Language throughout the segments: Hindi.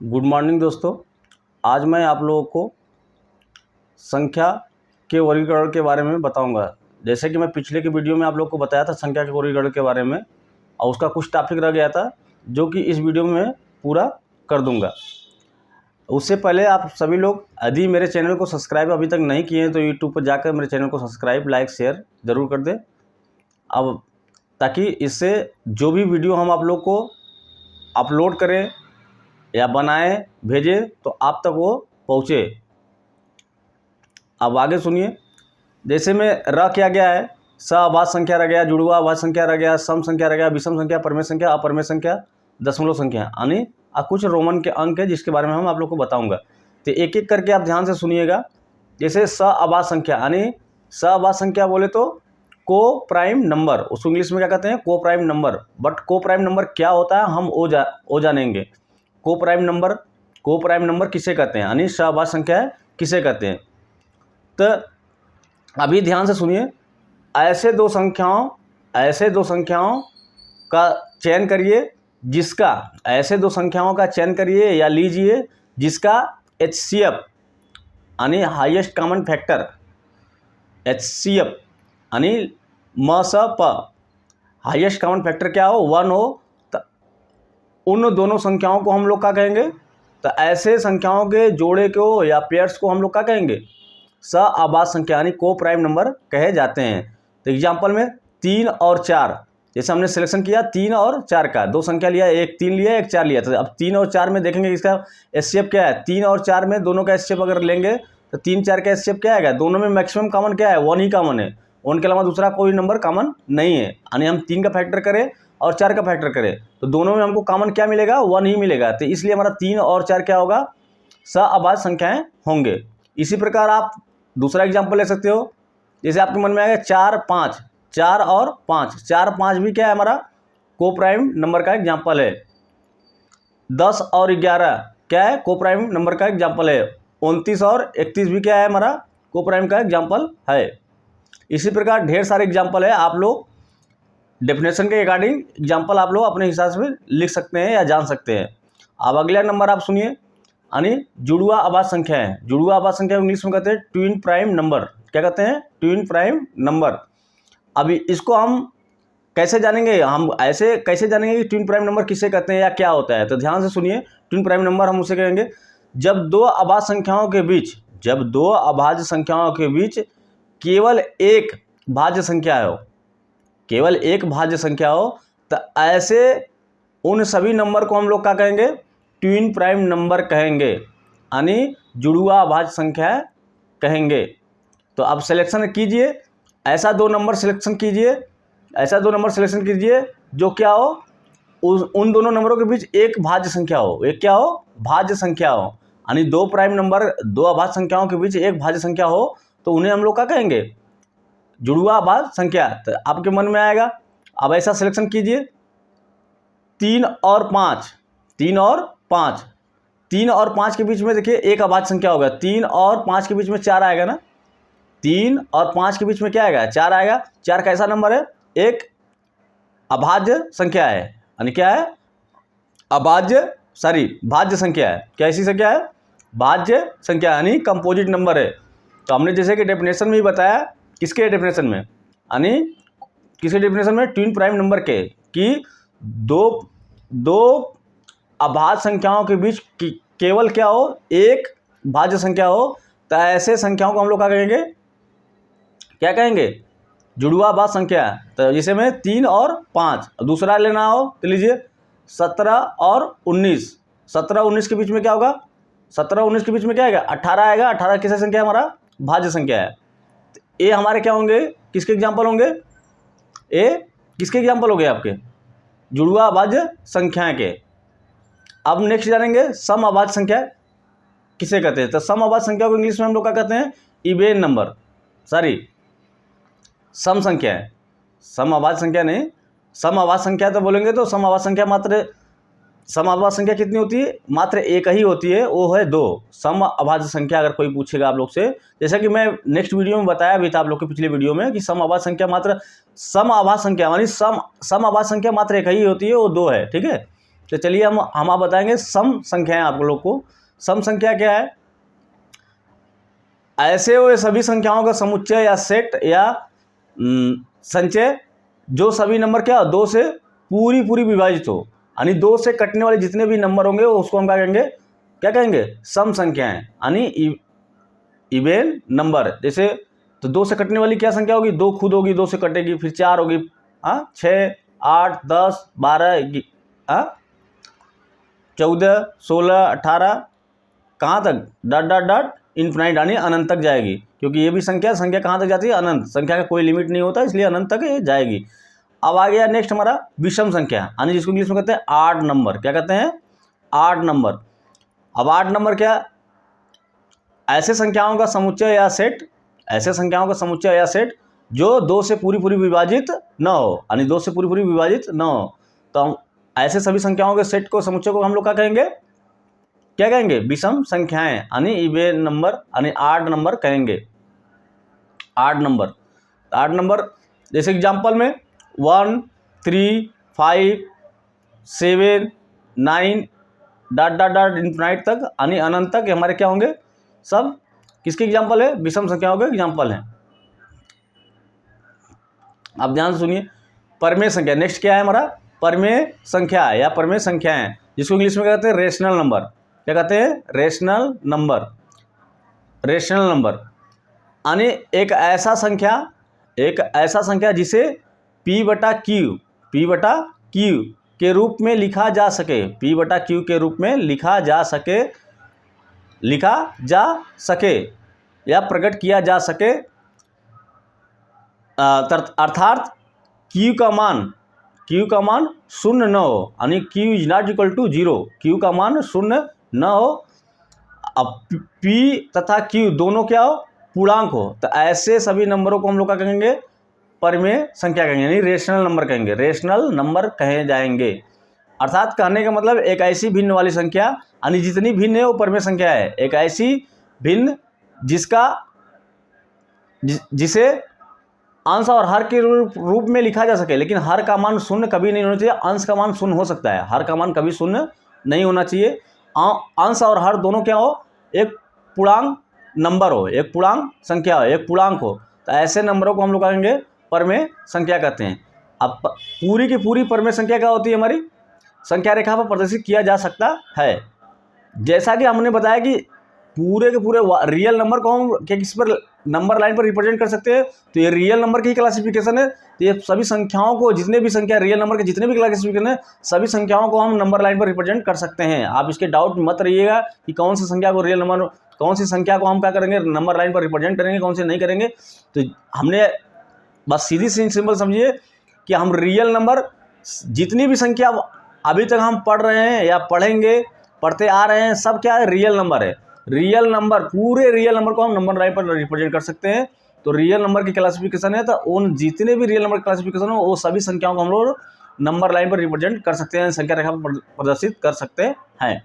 गुड मॉर्निंग दोस्तों। आज मैं आप लोगों को संख्या के वर्गीकरण के बारे में बताऊंगा। जैसे कि मैं पिछले के वीडियो में आप लोगों को बताया था संख्या के वर्गीकरण के बारे में, और उसका कुछ टॉपिक रह गया था जो कि इस वीडियो में पूरा कर दूंगा। उससे पहले आप सभी लोग यदि मेरे चैनल को सब्सक्राइब अभी तक नहीं किए हैं तो यूट्यूब पर जाकर मेरे चैनल को सब्सक्राइब, लाइक, शेयर ज़रूर कर दें। अब ताकि इससे जो भी वीडियो हम आप लोग को अपलोड करें या बनाएं, भेजें, तो आप तक वो पहुँचे। अब आगे सुनिए। जैसे में र किया गया है, स अभाज्य संख्या रह गया, जुड़वा अभाज्य संख्या रह गया, सम संख्या रह गया, विषम संख्या, परमेय संख्या, अपरमेय संख्या, दशमलव संख्या, यानी कुछ रोमन के अंक है जिसके बारे में हम आप लोग को बताऊंगा। तो एक एक करके आप ध्यान से सुनिएगा। जैसे स अभाज्य संख्या, यानी स अभाज्य संख्या बोले तो को प्राइम नंबर, उसको इंग्लिश में क्या कहते हैं? को प्राइम नंबर। बट को प्राइम नंबर क्या होता है हम वो जानेंगे। को प्राइम नंबर किसे कहते हैं, यानी स अभाज्य संख्या किसे कहते हैं? तो अभी ध्यान से सुनिए। ऐसे दो संख्याओं का चयन करिए जिसका या लीजिए जिसका HCF यानी हाईएस्ट कॉमन फैक्टर, HCF यानी MSP हाईएस्ट कॉमन फैक्टर क्या हो? 1 हो। तो उन दोनों संख्याओं को हम लोग क्या कहेंगे? तो ऐसे संख्याओं के जोड़े को या पेयर्स को हम लोग क्या कहेंगे? स अभाज्य संख्या यानी को प्राइम नंबर कहे जाते हैं। तो एग्जाम्पल में 3 और 4, जैसे हमने सिलेक्शन किया 3 और 4 का, दो संख्या लिया, एक 3 लिया, एक 4 लिया। तो अब 3 और 4 में देखेंगे इसका HCF क्या है। 3 और 4 में दोनों का HCF अगर लेंगे तो 3 4 का HCF क्या आएगा? दोनों में मैक्सिमम कॉमन क्या है? 1 ही कॉमन है। उनके अलावा दूसरा कोई नंबर कॉमन नहीं है। यानी हम 3 का फैक्टर करें और 4 का फैक्टर करें तो दोनों में हमको कॉमन क्या मिलेगा? 1 ही मिलेगा। तो इसलिए हमारा 3 और 4 क्या होगा? स अभाज्य संख्याएं होंगे। इसी प्रकार आप दूसरा एग्जाम्पल ले सकते हो। जैसे आपके मन में आएगा 4 5, 4 और 5, 4 5 भी क्या है? हमारा को प्राइम नंबर का एग्जाम्पल है। 10 और 11 क्या है? को प्राइम नंबर का एग्जाम्पल है। 29 और 31 भी क्या है? हमारा को प्राइम का एग्जाम्पल है। इसी प्रकार ढेर सारे एग्जाम्पल है। आप लोग डेफिनेशन के अकॉर्डिंग एग्जाम्पल आप लोग अपने हिसाब से लिख सकते हैं या जान सकते हैं। अब अगला नंबर आप सुनिए, यानी जुड़वा अभाज्य संख्या है। जुड़वा अभाज्य संख्या इंग्लिश में कहते हैं ट्विन प्राइम नंबर। क्या कहते हैं? Twin prime number. अभी इसको हम कैसे जानेंगे? हम ऐसे कैसे जानेंगे कि ट्विन प्राइम नंबर किसे कहते हैं या क्या होता है? तो ध्यान से सुनिए। ट्विन प्राइम नंबर हम उसे कहेंगे जब दो अभाज्य संख्याओं के बीच केवल एक भाज्य संख्या हो, तो ऐसे उन सभी नंबर को हम लोग क्या कहेंगे? ट्विन प्राइम नंबर कहेंगे, यानी जुड़वा अभाज्य संख्या कहेंगे। तो अब सिलेक्शन कीजिए, ऐसा दो नंबर सिलेक्शन कीजिए जो क्या हो? उन दोनों नंबरों के बीच एक भाज्य संख्या हो। एक क्या हो? भाज्य संख्या हो। यानी दो अभाज्य संख्याओं के बीच एक भाज्य संख्या हो तो उन्हें हम लोग क्या कहेंगे? जुड़वा अभाज्य संख्या। तो आपके मन में आएगा। अब ऐसा सिलेक्शन कीजिए 3 और 5, 3 और 5 के बीच में देखिए एक अभाज्य संख्या होगा। 3 और 5 के बीच में 4 आएगा ना। 3 और 5 के बीच में क्या आएगा? 4 आएगा। 4 कैसा नंबर है? एक अभाज्य संख्या है। यानी क्या है? भाज्य संख्या है। कैसी संख्या है? भाज्य संख्या, यानी कंपोजिट नंबर है। तो हमने जैसे कि डेफिनेशन में ही बताया, किसके डेफिनेशन में? यानी किसके डेफिनेशन में? ट्विन प्राइम नंबर के, कि दो अभाज्य संख्याओं के बीच केवल क्या हो? एक भाज्य संख्या हो। तो ऐसे संख्याओं को हम लोग क्या कहेंगे? जुड़वा अभाज्य संख्या। तो जैसे में 3 और 5, दूसरा लेना हो तो लीजिए 17 और 19। 17 19 के बीच में क्या होगा? 17 19 के बीच में क्या आएगा? 18 आएगा। 18 किस संख्या है? हमारा भाज्य संख्या है। तो ये हमारे क्या होंगे? किसके एग्जाम्पल होंगे? ये किसके एग्जाम्पल हो गए? आपके जुड़वा अभाज्य संख्या के। अब नेक्स्ट जानेंगे सम अभाज्य संख्या किसे कहते हैं। तो सम अभाज्य संख्या को इंग्लिश में हम लोग क्या कहते हैं? इवेन नंबर, सम संख्या है। सम अभाज्य संख्या नहीं, सम अभाज्य संख्या तो बोलेंगे तो सम अभाज्य संख्या कितनी होती है? मात्र एक ही होती है, वो है 2। सम अभाज्य संख्या अगर कोई पूछेगा आप लोग से, जैसा कि मैं नेक्स्ट वीडियो में बताया भी था आप लोग के पिछले वीडियो में, कि सम अभाज्य संख्या मात्र एक ही होती है, वो 2 है। ठीक है। तो चलिए हम आप बताएंगे सम संख्याएं आप लोग को। सम संख्या क्या है? ऐसे वे सभी संख्याओं का समुच्चय या सेट या संचय जो सभी नंबर क्या दो से पूरी विभाजित हो, यानी दो से कटने वाले जितने भी नंबर होंगे उसको हम क्या कहेंगे? सम संख्याएं, यानी इवेन नंबर। जैसे तो दो से कटने वाली क्या संख्या होगी? दो खुद होगी, दो से कटेगी, फिर 4 होगी, 6, 8, 10, 12, 14, 16, 18, कहाँ तक? डॉट डॉट डॉट इन्फिनाइट, यानी अनंत तक जाएगी, क्योंकि ये भी संख्या कहाँ तक जाती है? अनंत। संख्या का कोई लिमिट नहीं होता, इसलिए अनंत तक ये जाएगी। अब आ गया नेक्स्ट हमारा विषम संख्या, यानी जिसको इंग्लिश में कहते हैं आड नंबर। क्या कहते हैं? आड नंबर। अब आड नंबर क्या? ऐसे संख्याओं का समुच्चय या सेट, ऐसे संख्याओं का समुच्चय या सेट जो दो से पूरी विभाजित न हो, यानी दो से पूरी विभाजित न हो। तो हम ऐसे सभी संख्याओं के सेट को, समुच्चय को हम लोग क्या कहेंगे? विषम संख्याएं, यानी इवेन नंबर, यानी आड नंबर कहेंगे। आड नंबर। आड नंबर जैसे एग्जांपल में 1, 3, 5, 7, 9 डॉट डॉट डॉट इन्फिनाइट तक, यानी अनंत तक हमारे क्या होंगे? सब किसके एग्जाम्पल है? विषम संख्याओं के एग्जाम्पल हैं। अब ध्यान से सुनिए, परमेय संख्या। नेक्स्ट क्या है हमारा? परमेय संख्या या परमेय संख्याएं, जिसको इंग्लिश में कहते हैं रेशनल नंबर। क्या कहते हैं? Rational number. रेशनल नंबर यानी एक ऐसा संख्या जिसे P/Q के रूप में लिखा जा सके, P/Q के रूप में लिखा जा सके या प्रकट किया जा सके, अर्थात Q का मान शून्य न हो, यानी Q is not equal to 0, Q का मान शून्य न हो। अब P तथा Q दोनों क्या हो? पूर्णांक हो। तो ऐसे सभी नंबरों को हम लोग क्या कहेंगे? परमेय संख्या कहेंगे, यानी रेशनल नंबर कहेंगे। रेशनल नंबर कहे जाएंगे। अर्थात कहने का मतलब एक ऐसी भिन्न वाली संख्या, यानी जितनी भिन्न है वो परमेय संख्या है। एक ऐसी भिन्न जिसे अंश और हर के रूप में लिखा जा सके, लेकिन हर का मान शून्य कभी नहीं होना चाहिए। अंश का मान शून्य हो सकता है, हर का मान कभी शून्य नहीं होना चाहिए। अंश और हर दोनों क्या हो? एक पूर्णांक नंबर हो, एक पूर्णांक संख्या हो, एक पूर्णांक हो। तो ऐसे नंबरों को हम लोग कहेंगे परमेय संख्या कहते हैं। अब पूरी की पूरी परमेय संख्या क्या होती है? हमारी संख्या रेखा पर प्रदर्शित किया जा सकता है। जैसा कि हमने बताया कि पूरे के पूरे रियल नंबर को हम किस पर नंबर लाइन पर रिप्रेजेंट कर सकते हैं, तो ये रियल नंबर की क्लासिफिकेशन है। तो ये सभी संख्याओं को, जितने भी संख्या रियल नंबर के जितने भी क्लासिफिकेशन है, सभी संख्याओं को हम नंबर लाइन पर रिप्रेजेंट कर सकते हैं। आप इसके डाउट मत रहिएगा कि कौन सी संख्या को रियल नंबर, कौन सी संख्या को हम क्या करेंगे? नंबर लाइन पर रिप्रेजेंट करेंगे, कौन से नहीं करेंगे। तो हमने बस सीधी सी सिंपल समझिए कि हम रियल नंबर, जितनी भी संख्या अभी तक हम पढ़ रहे हैं या पढ़ते आ रहे हैं, सब क्या है? रियल नंबर है। रियल नंबर, पूरे रियल नंबर को हम नंबर लाइन पर रिप्रेजेंट कर सकते हैं। तो रियल नंबर की क्लासिफिकेशन है, तो उन जितने भी रियल नंबर क्लासिफिकेशन हो वो सभी संख्याओं को हम लोग नंबर लाइन पर रिप्रेजेंट कर सकते हैं, संख्या रेखा पर प्रदर्शित कर सकते हैं।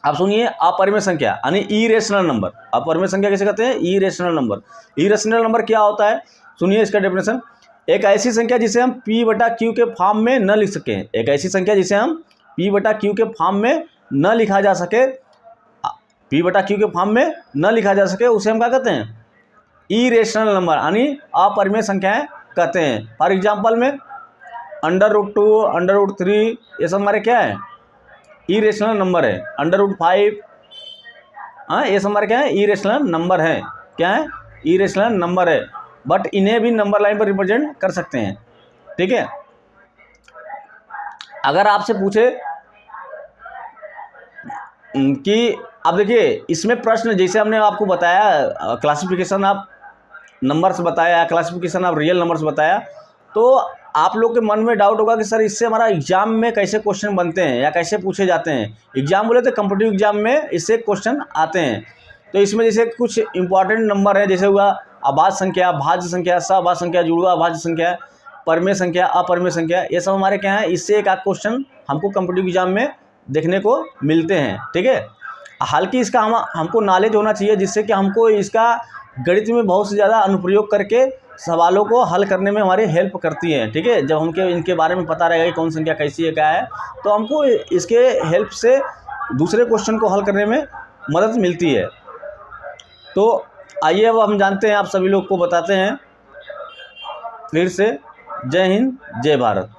अब सुनिए, अपरिमेय संख्या यानी इरेशनल नंबर। अपरिमेय संख्या किसे कहते हैं? Irrational number. इरेशनल नंबर क्या होता है? सुनिए इसका डेफिनेशन। एक ऐसी संख्या जिसे हम P/Q के फॉर्म में न लिख सकें, एक ऐसी संख्या जिसे हम P/Q के फॉर्म में न लिखा जा सके, P/Q के फॉर्म में न लिखा जा सके, उसे हम क्या कहते हैं? इरेशनल नंबर, यानी अपरिमेय संख्याएं कहते हैं। फॉर एग्जाम्पल में √2, √3 ये सब हमारे क्या है? इरेशनल नंबर है। √5 ये सब हमारे क्या है? इरेशनल नंबर है। क्या है? इरेशनल नंबर है, बट इन्हें भी नंबर लाइन पर रिप्रेजेंट कर सकते हैं। ठीक है। अगर आपसे पूछे कि अब देखिए इसमें प्रश्न, जैसे हमने आपको बताया क्लासिफिकेशन आप नंबर से बताया, क्लासिफिकेशन आप रियल नंबर से बताया, तो आप लोग के मन में डाउट होगा कि सर इससे हमारा एग्जाम में कैसे क्वेश्चन बनते हैं या कैसे पूछे जाते हैं। एग्जाम बोले तो कॉम्पिटिटिव एग्जाम में इससे क्वेश्चन आते हैं। तो इसमें जैसे कुछ इंपॉर्टेंट नंबर है, जैसे हुआ अभाज्य संख्या, भाज्य संख्या, सहभाज्य संख्या, जुड़वा अभाज्य संख्या, परमेय संख्या, अपरिमेय संख्या, ये सब हमारे क्या है? इससे एक आध क्वेश्चन हमको कॉम्पिटिटिव एग्जाम में देखने को मिलते हैं। ठीक है। हालांकि इसका हमको नॉलेज होना चाहिए, जिससे कि हमको इसका गणित में बहुत से ज़्यादा अनुप्रयोग करके सवालों को हल करने में हमारी हेल्प करती हैं। ठीक है, जब हमको इनके बारे में पता रहेगा कि कौन संख्या कैसी है क्या है, तो हमको इसके हेल्प से दूसरे क्वेश्चन को हल करने में मदद मिलती है। तो आइए अब हम जानते हैं, आप सभी लोग को बताते हैं फिर से। जय हिंद, जय भारत।